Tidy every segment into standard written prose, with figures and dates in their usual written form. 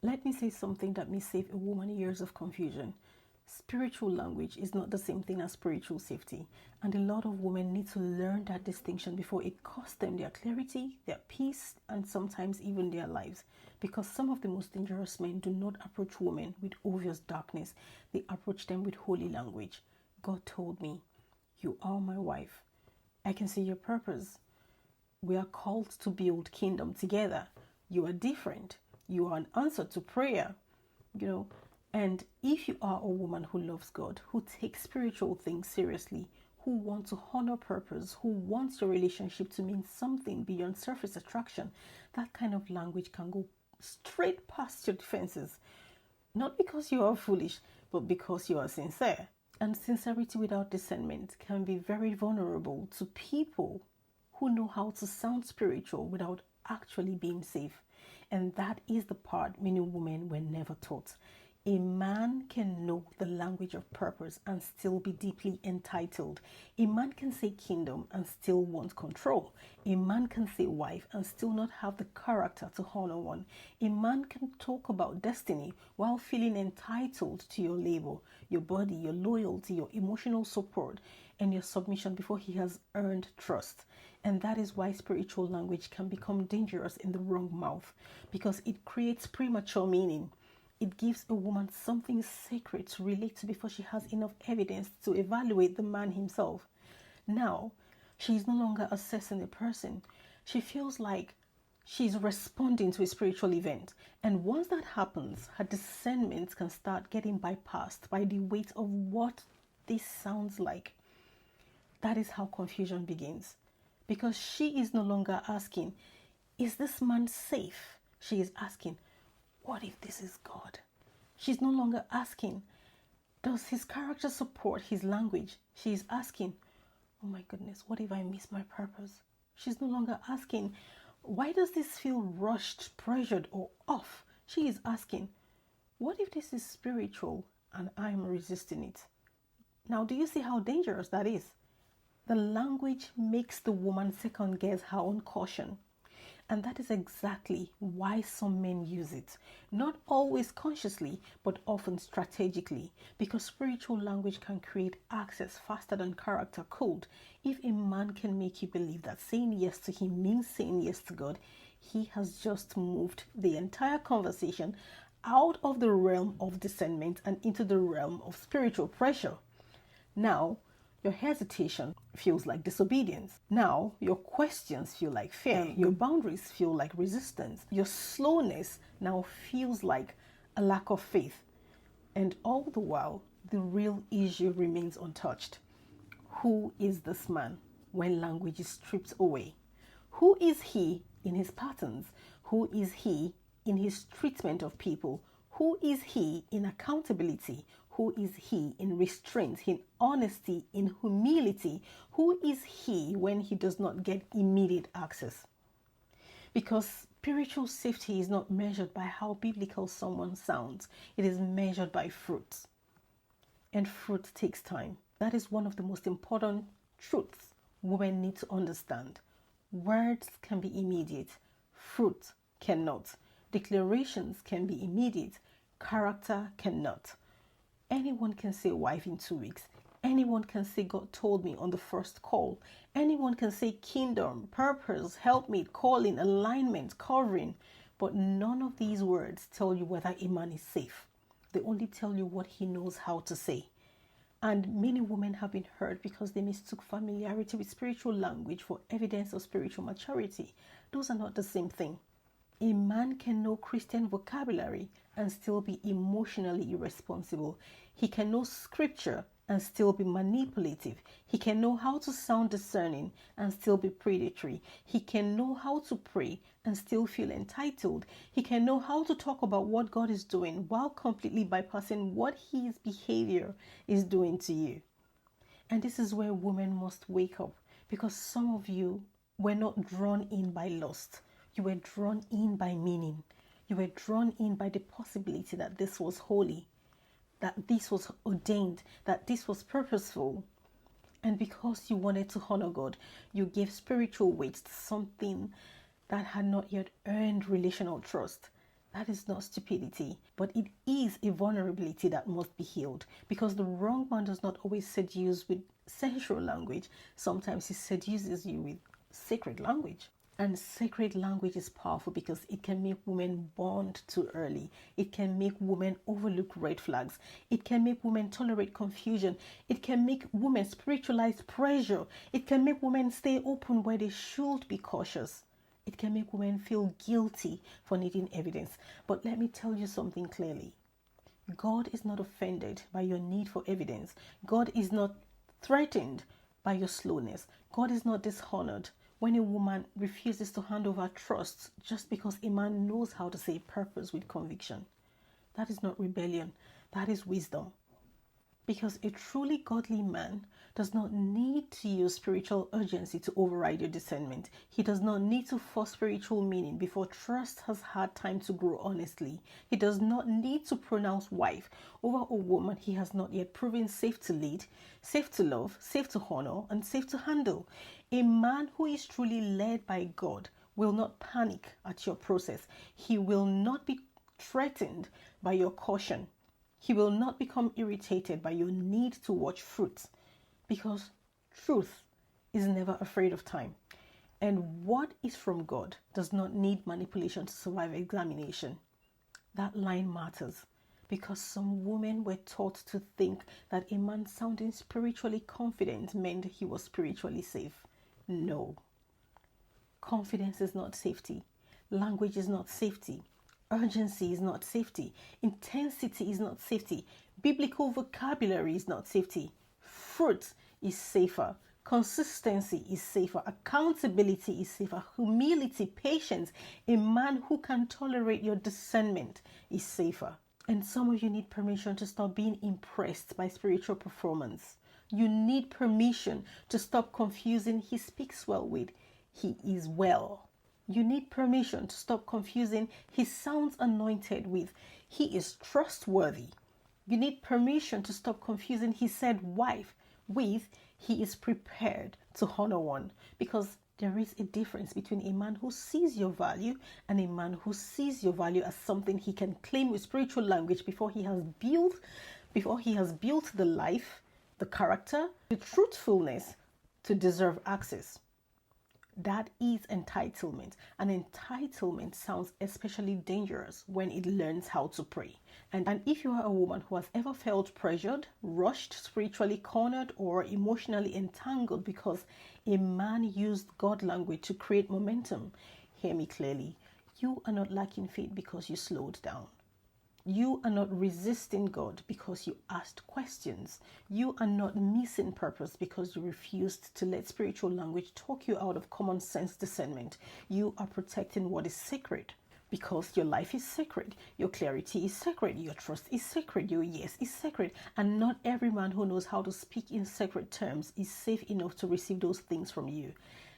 Let me say something that may save a woman years of confusion. Spiritual language is not the same thing as spiritual safety, and a lot of women need to learn that distinction before it costs them their clarity, their peace, and sometimes even their lives. Because some of the most dangerous men do not approach women with obvious darkness, they approach them with holy language. God told me, "You are my wife. I can see your purpose. We are called to build kingdom together. You are different. You are an answer to prayer." You know, and if you are a woman who loves God, who takes spiritual things seriously, who wants to honor purpose, who wants your relationship to mean something beyond surface attraction, that kind of language can go straight past your defenses. Not because you are foolish, but because you are sincere. And sincerity without discernment can be very vulnerable to people who know how to sound spiritual without actually being safe. And that is the part many women were never taught. A man can know the language of purpose and still be deeply entitled. A man can say kingdom and still want control. A man can say wife and still not have the character to honor one. A man can talk about destiny while feeling entitled to your labor, your body, your loyalty, your emotional support, and your submission before he has earned trust. And that is why spiritual language can become dangerous in the wrong mouth, because it creates premature meaning. It gives a woman something sacred to relate to before she has enough evidence to evaluate the man himself. Now, she is no longer assessing a person. She feels like she's responding to a spiritual event. And once that happens, her discernment can start getting bypassed by the weight of what this sounds like. That is how confusion begins. Because she is no longer asking, "Is this man safe?" She is asking, "What if this is God?" She's no longer asking, "Does his character support his language?" She is asking, "Oh my goodness, what if I miss my purpose?" She's no longer asking, "Why does this feel rushed, pressured, or off?" She is asking, "What if this is spiritual and I'm resisting it?" Now, do you see how dangerous that is? The language makes the woman second guess her own caution. And that is exactly why some men use it. Not always consciously, but often strategically. Because spiritual language can create access faster than character could. If a man can make you believe that saying yes to him means saying yes to God, he has just moved the entire conversation out of the realm of discernment and into the realm of spiritual pressure. Now, your hesitation feels like disobedience. Now, your questions feel like fear. Your boundaries feel like resistance. Your slowness now feels like a lack of faith. And all the while, the real issue remains untouched. Who is this man when language is stripped away? Who is he in his patterns? Who is he in his treatment of people? Who is he in accountability? Who is he in restraint, in honesty, in humility? Who is he when he does not get immediate access? Because spiritual safety is not measured by how biblical someone sounds. It is measured by fruit. And fruit takes time. That is one of the most important truths women need to understand. Words can be immediate. Fruit cannot. Declarations can be immediate. Character cannot. Anyone can say wife in 2 weeks. Anyone can say God told me on the first call. Anyone can say kingdom, purpose, helpmate, calling, alignment, covering. But none of these words tell you whether a man is safe. They only tell you what he knows how to say. And many women have been hurt because they mistook familiarity with spiritual language for evidence of spiritual maturity. Those are not the same thing. A man can know Christian vocabulary and still be emotionally irresponsible. He can know scripture and still be manipulative. He can know how to sound discerning and still be predatory. He can know how to pray and still feel entitled. He can know how to talk about what God is doing while completely bypassing what his behavior is doing to you. And this is where women must wake up, because some of you were not drawn in by lust. You were drawn in by meaning. You were drawn in by the possibility that this was holy, that this was ordained, that this was purposeful. And because you wanted to honor God, you gave spiritual weight to something that had not yet earned relational trust. That is not stupidity, but it is a vulnerability that must be healed, because the wrong man does not always seduce with sensual language. Sometimes he seduces you with sacred language. And sacred language is powerful because it can make women bond too early. It can make women overlook red flags. It can make women tolerate confusion. It can make women spiritualize pressure. It can make women stay open where they should be cautious. It can make women feel guilty for needing evidence. But let me tell you something clearly. God is not offended by your need for evidence. God is not threatened by your slowness. God is not dishonored when a woman refuses to hand over trust just because a man knows how to say purpose with conviction. That is not rebellion. That is wisdom. Because a truly godly man does not need to use spiritual urgency to override your discernment. He does not need to force spiritual meaning before trust has had time to grow honestly. He does not need to pronounce wife over a woman he has not yet proven safe to lead, safe to love, safe to honor, and safe to handle. A man who is truly led by God will not panic at your process. He will not be threatened by your caution. He will not become irritated by your need to watch fruit, because truth is never afraid of time. And what is from God does not need manipulation to survive examination. That line matters because some women were taught to think that a man sounding spiritually confident meant he was spiritually safe. No. Confidence is not safety. Language is not safety. Urgency is not safety. Intensity is not safety. Biblical vocabulary is not safety. Fruit is safer. Consistency is safer. Accountability is safer. Humility, patience, a man who can tolerate your discernment is safer. And some of you need permission to stop being impressed by spiritual performance. You need permission to stop confusing he speaks well with he is well. You need permission to stop confusing he sounds anointed with he is trustworthy. You need permission to stop confusing he said wife with he is prepared to honor one, because there is a difference between a man who sees your value and a man who sees your value as something he can claim with spiritual language before he has built the life, the character, the truthfulness to deserve access. That is entitlement. And entitlement sounds especially dangerous when it learns how to pray. And if you are a woman who has ever felt pressured, rushed, spiritually cornered, or emotionally entangled because a man used God language to create momentum, hear me clearly. You are not lacking faith because you slowed down. You are not resisting God because you asked questions. You are not missing purpose because you refused to let spiritual language talk you out of common sense discernment. You are protecting what is sacred because your life is sacred. Your clarity is sacred. Your trust is sacred. Your yes is sacred. And not every man who knows how to speak in sacred terms is safe enough to receive those things from you.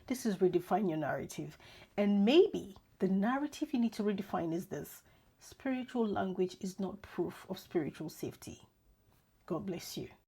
This is Redefine Your Narrative. And maybe the narrative you need to redefine is this: spiritual language is not proof of spiritual safety. God bless you.